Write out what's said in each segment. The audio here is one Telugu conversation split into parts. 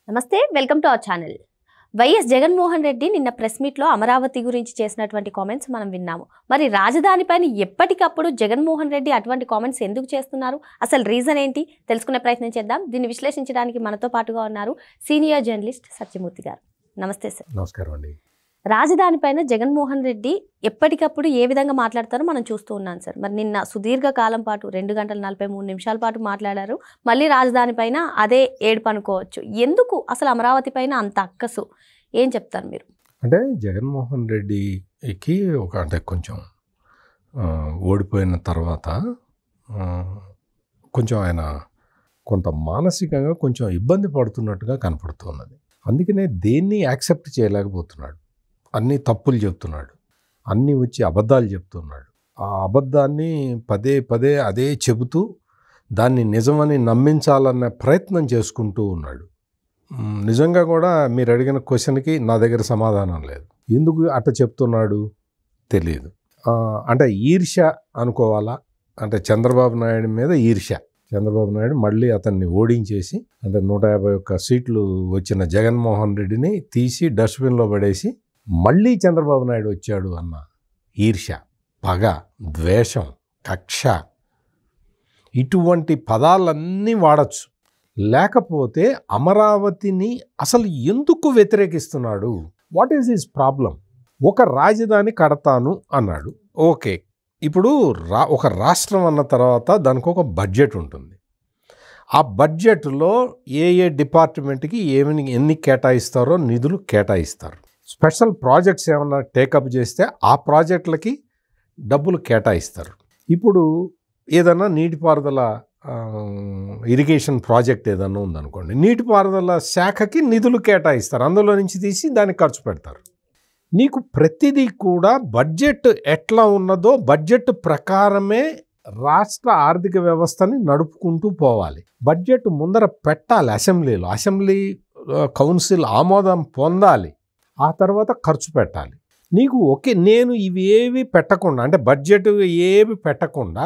నమస్తే, welcome to our channel. YS Jaganmohan Reddy నిన్న ప్రెస్ మీట్లో అమరావతి గురించి చేసినటువంటి కామెంట్స్ మనం విన్నాము. మరి రాజధానిపైన ఎప్పటికప్పుడు జగన్మోహన్ రెడ్డి అటువంటి కామెంట్స్ ఎందుకు చేస్తున్నారు, అసలు రీజన్ ఏంటి తెలుసుకునే ప్రయత్నం చేద్దాం. దీన్ని విశ్లేషించడానికి మనతో పాటుగా ఉన్నారు సీనియర్ జర్నలిస్ట్ సత్యమూర్తి గారు. నమస్తే సార్. నమస్కారం అండి. రాజధానిపైన జగన్మోహన్ రెడ్డి ఎప్పటికప్పుడు ఏ విధంగా మాట్లాడతారో మనం చూస్తూ ఉన్నాం సార్. మరి నిన్న సుదీర్ఘ కాలం పాటు 2 గంటల 43 నిమిషాల పాటు మాట్లాడారు. మళ్ళీ రాజధానిపైన అదే ఏడుపు అనుకోవచ్చు. ఎందుకు అసలు అమరావతి పైన అంత అక్కసు, ఏం చెప్తారు మీరు? అంటే జగన్మోహన్ రెడ్డికి అంటే కొంచెం ఓడిపోయిన తర్వాత కొంచెం ఆయన కొంత మానసికంగా కొంచెం ఇబ్బంది పడుతున్నట్టుగా కనపడుతున్నది. అందుకనే దేన్ని యాక్సెప్ట్ చేయలేకపోతున్నాడు. అన్ని తప్పులు చెప్తున్నాడు, అన్నీ వచ్చి అబద్ధాలు చెప్తున్నాడు. ఆ అబద్ధాన్ని పదే పదే అదే చెబుతూ దాన్ని నిజమని నమ్మించాలన్న ప్రయత్నం చేసుకుంటూ ఉన్నాడు. నిజంగా కూడా మీరు అడిగిన క్వశ్చన్కి నా దగ్గర సమాధానం లేదు. ఎందుకు అట్ట చెప్తున్నాడు తెలియదు. అంటే ఈర్ష్య అనుకోవాలా, అంటే చంద్రబాబు నాయుడు మీద ఈర్ష్య. చంద్రబాబు నాయుడు మళ్ళీ అతన్ని ఓడించేసి, అంటే 151 సీట్లు వచ్చిన జగన్మోహన్ రెడ్డిని తీసి డస్ట్బిన్లో పడేసి మళ్ళీ చంద్రబాబు నాయుడు వచ్చాడు అన్న ఈర్ష్య, పగ, ద్వేషం, కక్ష, ఇటువంటి పదాలన్నీ వాడచ్చు. లేకపోతే అమరావతిని అసలు ఎందుకు వ్యతిరేకిస్తున్నాడు? What is his problem? ఒక రాజధాని కడతాను అన్నాడు. ఓకే, ఇప్పుడు ఒక రాష్ట్రం అన్న తర్వాత దానికి ఒక బడ్జెట్ ఉంటుంది. ఆ బడ్జెట్లో ఏ డిపార్ట్మెంట్కి ఎన్ని కేటాయిస్తారో నిధులు కేటాయిస్తారు. స్పెషల్ ప్రాజెక్ట్స్ ఏమన్నా టేకప్ చేస్తే ఆ ప్రాజెక్టులకి డబ్బులు కేటాయిస్తారు. ఇప్పుడు ఏదన్నా నీటిపారుదల ఇరిగేషన్ ప్రాజెక్ట్ ఏదన్నా ఉందనుకోండి, నీటిపారుదల శాఖకి నిధులు కేటాయిస్తారు, అందులో నుంచి తీసి దానికి ఖర్చు పెడతారు. నీకు ప్రతిదీ కూడా బడ్జెట్ ఎట్లా ఉన్నదో బడ్జెట్ ప్రకారమే రాష్ట్ర ఆర్థిక వ్యవస్థని నడుపుకుంటూ పోవాలి. బడ్జెట్ ముందర పెట్టాలి అసెంబ్లీలో, అసెంబ్లీ కౌన్సిల్ ఆమోదం పొందాలి, ఆ తర్వాత ఖర్చు పెట్టాలి. నీకు నేను ఇవేవి పెట్టకుండా, అంటే బడ్జెట్ ఏవి పెట్టకుండా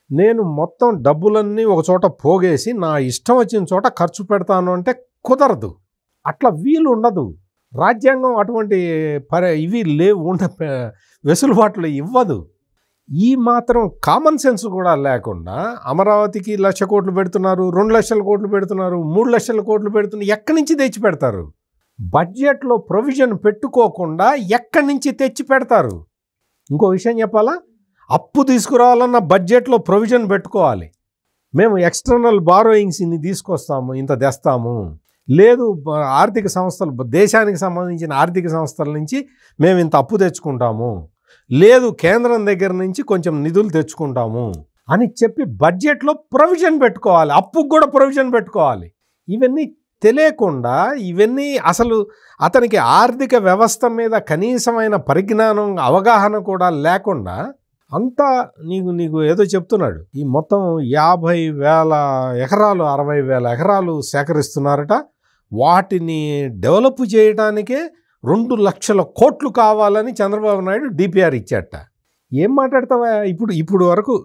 నేను మొత్తం డబ్బులన్నీ ఒక చోట పోగేసి నా ఇష్టం వచ్చిన చోట ఖర్చు పెడతాను అంటే కుదరదు. అట్లా వీలు ఉండదు. రాజ్యాంగం అటువంటి ఇవి వెసులుబాట్లు ఇవ్వదు. ఈ మాత్రం కామన్ సెన్స్ కూడా లేకుండా అమరావతికి 1,00,000 కోట్లు పెడుతున్నారు, 2,00,000 కోట్లు పెడుతున్నారు, 3,00,000 కోట్లు పెడుతున్నారు. ఎక్కడి నుంచి తెచ్చి పెడతారు? బడ్జెట్లో ప్రొవిజన్ పెట్టుకోకుండా ఎక్కడి నుంచి తెచ్చి పెడతారు? ఇంకో విషయం చెప్పాలా, అప్పు తీసుకురావాలన్న బడ్జెట్లో ప్రొవిజన్ పెట్టుకోవాలి. మేము ఎక్స్టర్నల్ బారోయింగ్స్ ఇన్ని తీసుకొస్తాము, ఇంత తెస్తాము, లేదు ఆర్థిక సంస్థలు, దేశానికి సంబంధించిన ఆర్థిక సంస్థల నుంచి మేము ఇంత అప్పు తెచ్చుకుంటాము, లేదు కేంద్రం దగ్గర నుంచి కొంచెం నిధులు తెచ్చుకుంటాము అని చెప్పి బడ్జెట్లో ప్రొవిజన్ పెట్టుకోవాలి. అప్పుకు కూడా ప్రొవిజన్ పెట్టుకోవాలి. ఇవన్నీ తెలియకుండా, ఇవన్నీ అసలు అతనికి ఆర్థిక వ్యవస్థ మీద కనీసమైన పరిజ్ఞానం, అవగాహన కూడా లేకుండా అంతా నీకు ఏదో చెప్తున్నాడు. ఈ మొత్తం 50,000 ఎకరాలు 60,000 ఎకరాలు సేకరిస్తున్నారట. వాటిని డెవలప్ చేయడానికే 2,00,000 కోట్లు కావాలని చంద్రబాబు నాయుడు డిపిఆర్ ఇచ్చాట. ఏం మాట్లాడతావా? ఇప్పుడు వరకు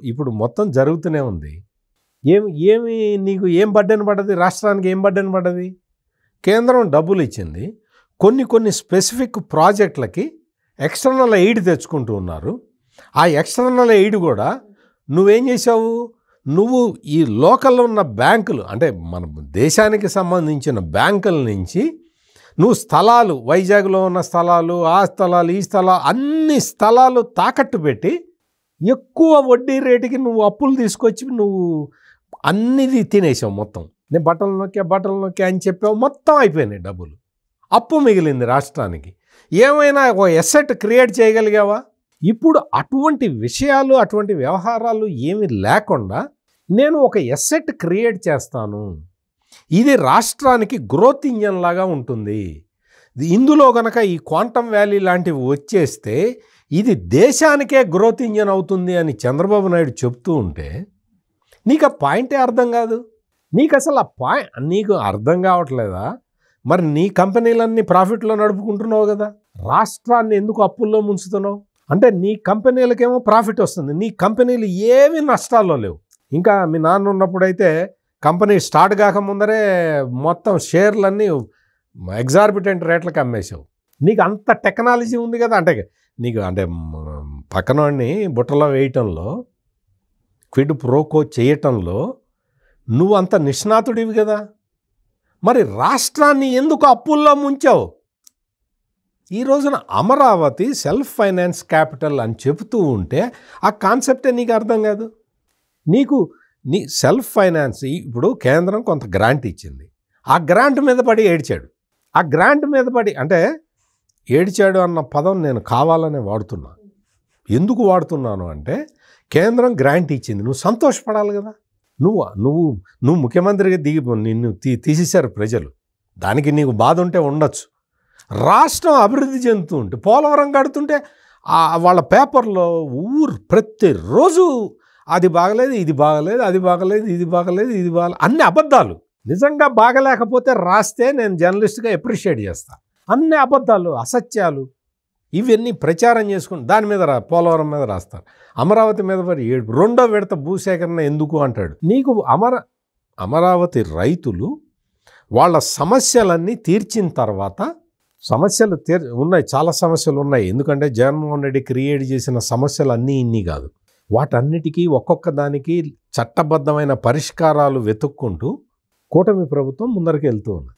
మొత్తం జరుగుతూనే ఉంది. ఏమి నీకు ఏం బడ్డెన్ పడ్డది? రాష్ట్రానికి ఏం బడ్డెన్ పడ్డది? కేంద్రం డబ్బులు ఇచ్చింది, కొన్ని స్పెసిఫిక్ ప్రాజెక్టులకి ఎక్స్టర్నల్ ఎయిడ్ తెచ్చుకుంటూ ఉన్నారు. ఆ ఎక్స్టర్నల్ ఎయిడ్ కూడా నువ్వేం చేసావు? నువ్వు ఈ లోకల్లో ఉన్న బ్యాంకులు, అంటే మన దేశానికి సంబంధించిన బ్యాంకుల నుంచి నువ్వు స్థలాలు, వైజాగ్లో ఉన్న స్థలాలు, ఆ స్థలాలు, ఈ స్థలాలు, అన్ని స్థలాలు తాకట్టు పెట్టి ఎక్కువ వడ్డీ రేటుకి నువ్వు అప్పులు తీసుకొచ్చి నువ్వు అన్నిది తినేసావు. మొత్తం నేను బట్టలు నొక్కా అని చెప్పావు, మొత్తం అయిపోయినాయి డబ్బులు. అప్పు మిగిలింది రాష్ట్రానికి. ఏమైనా ఒక ఎసెట్ క్రియేట్ చేయగలిగావా? ఇప్పుడు అటువంటి విషయాలు, అటువంటి వ్యవహారాలు ఏమి లేకుండా నేను ఒక ఎసెట్ క్రియేట్ చేస్తాను, ఇది రాష్ట్రానికి గ్రోత్ ఇంజన్ లాగా ఉంటుంది, ఇందులో కనుక ఈ క్వాంటమ్ వ్యాలీ లాంటివి వచ్చేస్తే ఇది దేశానికే గ్రోత్ ఇంజన్ అవుతుంది అని చంద్రబాబు నాయుడు చెప్తూ ఉంటే నీకు ఆ పాయింటే అర్థం కాదు. నీకు అసలు ఆ పాయింట్ నీకు అర్థం కావట్లేదా? మరి నీ కంపెనీలన్నీ ప్రాఫిట్లో నడుపుకుంటున్నావు కదా, రాష్ట్రాన్ని ఎందుకు అప్పుల్లో ముంచుతున్నావు? అంటే నీ కంపెనీలకేమో ప్రాఫిట్ వస్తుంది, నీ కంపెనీలు ఏమి నష్టాల్లో లేవు. ఇంకా మీ నాన్న ఉన్నప్పుడైతే కంపెనీ స్టార్ట్ కాకముందరే మొత్తం షేర్లన్నీ ఎగ్జార్బిటెంట్ రేట్లకు అమ్మేసావు. నీకు అంత టెక్నాలజీ ఉంది కదా, అంటే నీకు అంటే పక్కనోడిని బుట్టలో వేయటంలో, క్విడ్ ప్రోకో చేయటంలో నువ్వు అంత నిష్ణాతుడివి కదా, మరి రాష్ట్రాన్ని ఎందుకు అప్పుల్లో ముంచావు? ఈ రోజున అమరావతి సెల్ఫ్ ఫైనాన్స్ క్యాపిటల్ అని చెబుతూ ఉంటే ఆ కాన్సెప్టే నీకు అర్థం కాదు. నీ సెల్ఫ్ ఫైనాన్స్ ఇప్పుడు కేంద్రం కొంత గ్రాంట్ ఇచ్చింది, ఆ గ్రాంట్ మీద పడి ఏడ్చాడు. ఆ గ్రాంట్ మీద పడి అంటే ఏడ్చాడు అన్న పదం నేను కావాలనే వాడుతున్నా. ఎందుకు వాడుతున్నాను అంటే కేంద్రం గ్రాంట్ ఇచ్చింది, నువ్వు సంతోషపడాలి కదా. నువ్వు ముఖ్యమంత్రిగా నిన్ను తీసేశారు ప్రజలు, దానికి నీకు బాధ ఉంటే ఉండొచ్చు. రాష్ట్రం అభివృద్ధి చెందుతూ ఉంటే, పోలవరం కడుతుంటే వాళ్ళ పేపర్లో ప్రతిరోజు అది బాగలేదు, ఇది బాగలేదు, అది బాగలేదు, ఇది బాగలేదు, ఇది బాగలేదు, అన్ని అబద్ధాలు. నిజంగా బాగలేకపోతే రాస్తే నేను జర్నలిస్ట్గా అప్రిషియేట్ చేస్తాను. అన్ని అబద్ధాలు, అసత్యాలు ఇవన్నీ ప్రచారం చేసుకుని దాని మీద పోలవరం మీద రాస్తారు, అమరావతి మీద మరి రెండో విడత భూసేకరణ ఎందుకు అంటాడు. నీకు అమరావతి రైతులు వాళ్ళ సమస్యలన్నీ తీర్చిన తర్వాత, సమస్యలు ఉన్నాయి, చాలా సమస్యలు ఉన్నాయి. ఎందుకంటే జగన్మోహన్ రెడ్డి క్రియేట్ చేసిన సమస్యలు అన్నీ ఇన్ని కాదు, వాటన్నిటికీ ఒక్కొక్క దానికి చట్టబద్ధమైన పరిష్కారాలు వెతుక్కుంటూ కూటమి ప్రభుత్వం ముందరికి వెళ్తూ ఉంది.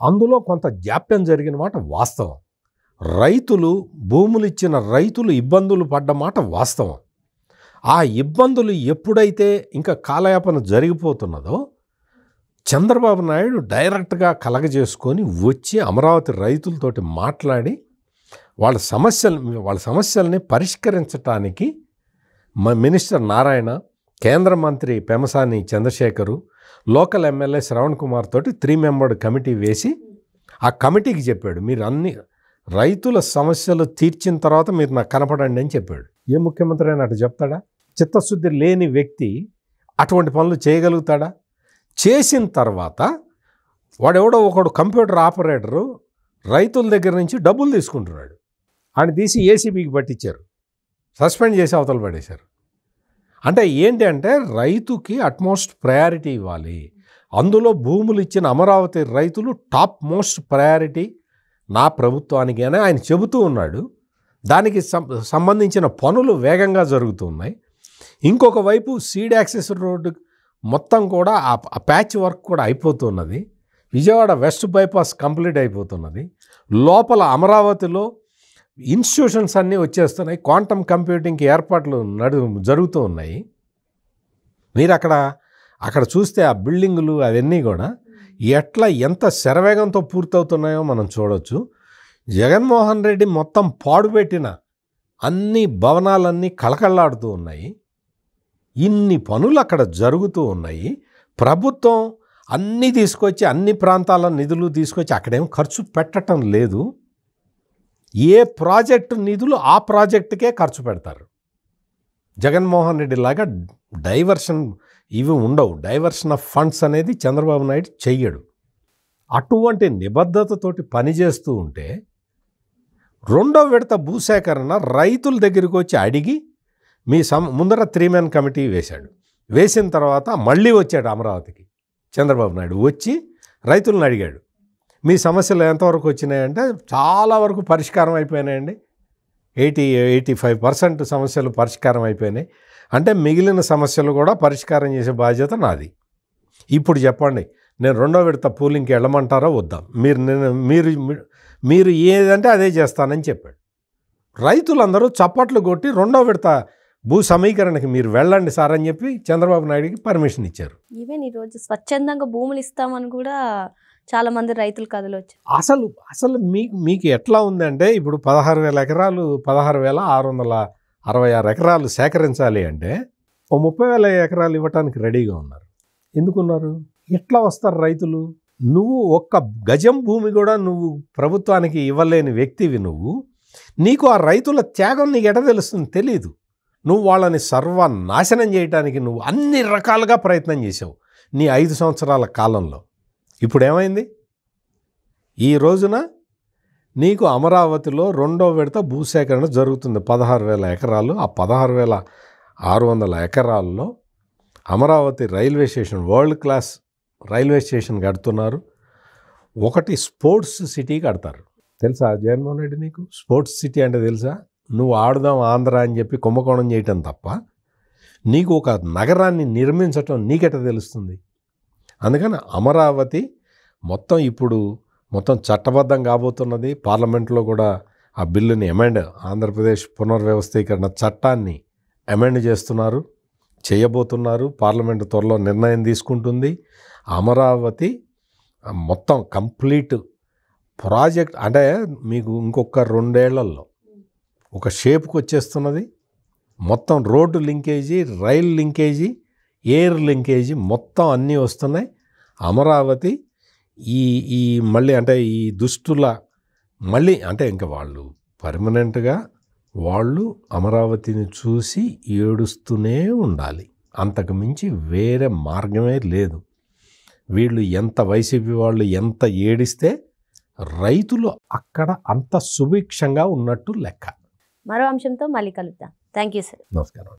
అందులో కొంత జాప్యం జరిగిన మాట వాస్తవం. రైతులు, భూములు ఇచ్చిన రైతులు ఇబ్బందులు పడ్డ మాట వాస్తవం. ఆ ఇబ్బందులు ఎప్పుడైతే ఇంకా కాలయాపన జరిగిపోతున్నదో చంద్రబాబు నాయుడు డైరెక్ట్గా కలగజేసుకొని వచ్చి అమరావతి రైతులతోటి మాట్లాడి వాళ్ళ సమస్యల్ని పరిష్కరించడానికి మినిస్టర్ నారాయణ, కేంద్ర మంత్రి పెమసాని చంద్రశేఖరు, లోకల్ ఎమ్మెల్యే శ్రవణ్ కుమార్ తోటి 3 మెంబర్డ్ కమిటీ వేసి ఆ కమిటీకి చెప్పాడు, మీరు అన్ని రైతుల సమస్యలు తీర్చిన తర్వాత మీరు నాకు కనపడండి అని చెప్పాడు. ఏ ముఖ్యమంత్రి అయినా అటు చెప్తాడా? చిత్తశుద్ధి లేని వ్యక్తి అటువంటి పనులు చేయగలుగుతాడా? చేసిన తర్వాత వాడెవడో ఒకడు కంప్యూటర్ ఆపరేటరు రైతుల దగ్గర నుంచి డబ్బులు తీసుకుంటున్నాడు, ఆయన తీసి ఏసీబీకి పట్టించారు, సస్పెండ్ చేసి అవతల పడేశారు. అంటే ఏంటి అంటే రైతుకి అట్మోస్ట్ ప్రయారిటీ ఇవ్వాలి. అందులో భూములు ఇచ్చిన అమరావతి రైతులు టాప్ మోస్ట్ ప్రయారిటీ నా ప్రభుత్వానికి అని ఆయన చెబుతూ ఉన్నాడు. దానికి సంబంధించిన పనులు వేగంగా జరుగుతూ ఉన్నాయి. ఇంకొక వైపు సీడ్ యాక్సెస్ రోడ్డు మొత్తం కూడా ఆ ప్యాచ్ వర్క్ కూడా అయిపోతున్నది. విజయవాడ వెస్ట్ బైపాస్ కంప్లీట్ అయిపోతున్నది. లోపల అమరావతిలో ఇన్స్టిట్యూషన్స్ అన్నీ వచ్చేస్తున్నాయి, క్వాంటమ్ కంప్యూటింగ్కి ఏర్పాట్లు జరుగుతూ ఉన్నాయి. మీరు అక్కడ చూస్తే ఆ బిల్డింగులు అవన్నీ కూడా ఎంత శరవేగంతో పూర్తవుతున్నాయో మనం చూడవచ్చు. జగన్మోహన్ రెడ్డి మొత్తం పాడుపెట్టిన అన్ని భవనాలన్నీ కళకళలాడుతూ ఉన్నాయి. ఇన్ని పనులు అక్కడ జరుగుతూ ఉన్నాయి. ప్రభుత్వం అన్నీ తీసుకొచ్చి అన్ని ప్రాంతాల నిధులు తీసుకొచ్చి అక్కడేం ఖర్చు పెట్టడం లేదు. ఏ ప్రాజెక్టు నిధులు ఆ ప్రాజెక్టుకే ఖర్చు పెడతారు. జగన్మోహన్ రెడ్డి లాగా డైవర్షన్ ఇవి ఉండవు. డైవర్షన్ ఆఫ్ ఫండ్స్ అనేది చంద్రబాబు నాయుడు చెయ్యడు. అటువంటి నిబద్ధతతోటి పనిచేస్తూ ఉంటే రెండో విడత భూసేకరణ రైతుల దగ్గరికి వచ్చి అడిగి ముందర 3 మెన్ కమిటీ వేశాడు. వేసిన తర్వాత మళ్ళీ వచ్చాడు అమరావతికి చంద్రబాబు నాయుడు. వచ్చి రైతులను అడిగాడు, మీ సమస్యలు ఎంతవరకు వచ్చినాయంటే చాలా వరకు పరిష్కారం అయిపోయినాయండి, 85% సమస్యలు పరిష్కారం అయిపోయినాయి. అంటే మిగిలిన సమస్యలు కూడా పరిష్కారం చేసే బాధ్యత నాది. ఇప్పుడు చెప్పండి, నేను రెండో విడత పూలింగ్కి వెళ్ళమంటారా వద్దా? మీరు ఏదంటే అదే చేస్తానని చెప్పాడు. రైతులందరూ చప్పట్లు కొట్టి రెండో విడత భూ సమీకరణకి మీరు వెళ్ళండి సార్ అని చెప్పి చంద్రబాబు నాయుడికి పర్మిషన్ ఇచ్చారు. ఈవెన్ ఈరోజు స్వచ్ఛందంగా భూములు ఇస్తామని కూడా చాలా మంది రైతులు కథలు వచ్చారు. అసలు మీకు ఎట్లా ఉందంటే ఇప్పుడు 16,000 ఎకరాలు 16,666 ఎకరాలు సేకరించాలి అంటే 30,000 ఎకరాలు ఇవ్వటానికి రెడీగా ఉన్నారు. ఎందుకున్నారు? ఎట్లా వస్తారు రైతులు? నువ్వు ఒక్క గజం భూమి కూడా నువ్వు ప్రభుత్వానికి ఇవ్వలేని వ్యక్తివి. నీకు ఆ రైతుల త్యాగం నీకు ఎట తెలుస్తుంది? తెలీదు. నువ్వు వాళ్ళని సర్వనాశనం చేయడానికి నువ్వు అన్ని రకాలుగా ప్రయత్నం చేసావు నీ 5 సంవత్సరాల కాలంలో. ఇప్పుడు ఏమైంది? ఈ రోజున నీకు అమరావతిలో రెండో విడత భూసేకరణ జరుగుతుంది. 16,000 ఎకరాలు. ఆ 16,600 ఎకరాల్లో Amaravati railway station, world class railway station కడుతున్నారు. ఒకటి స్పోర్ట్స్ సిటీ కడతారు. తెలుసా జగన్మోహన్ రెడ్డి నీకు స్పోర్ట్స్ సిటీ అంటే తెలుసా? నువ్వు ఆడుదాం ఆంధ్ర అని చెప్పి కుంభకోణం చేయటం తప్ప నీకు ఒక నగరాన్ని నిర్మించటం నీకెట తెలుస్తుంది? అందుకని అమరావతి మొత్తం చట్టబద్ధం కాబోతున్నది. పార్లమెంట్లో కూడా ఆ బిల్లుని ఆంధ్రప్రదేశ్ పునర్వ్యవస్థీకరణ చట్టాన్ని అమెండ్ చేయబోతున్నారు. పార్లమెంటు త్వరలో నిర్ణయం తీసుకుంటుంది. అమరావతి మొత్తం కంప్లీట్ ప్రాజెక్ట్ అంటే మీకు ఇంకొక 2 ఏళ్లలో ఒక షేప్కి వచ్చేస్తున్నది. మొత్తం road linkage, rail linkage, air linkage మొత్తం అన్నీ వస్తున్నాయి. అమరావతి ఈ మళ్ళీ అంటే ఈ దుష్టుల మళ్ళీ అంటే ఇంకా వాళ్ళు పర్మనెంట్గా వాళ్ళు అమరావతిని చూసి ఏడుస్తూనే ఉండాలి. అంతకు మించి వేరే మార్గమే లేదు. వీళ్ళు వైసీపీ వాళ్ళు ఎంత ఏడిస్తే రైతులు అక్కడ అంత సుభిక్షంగా ఉన్నట్టు లెక్క. మరో అంశంతో మళ్ళీ కలుద్దాం. Thank you sir. నమస్కారం.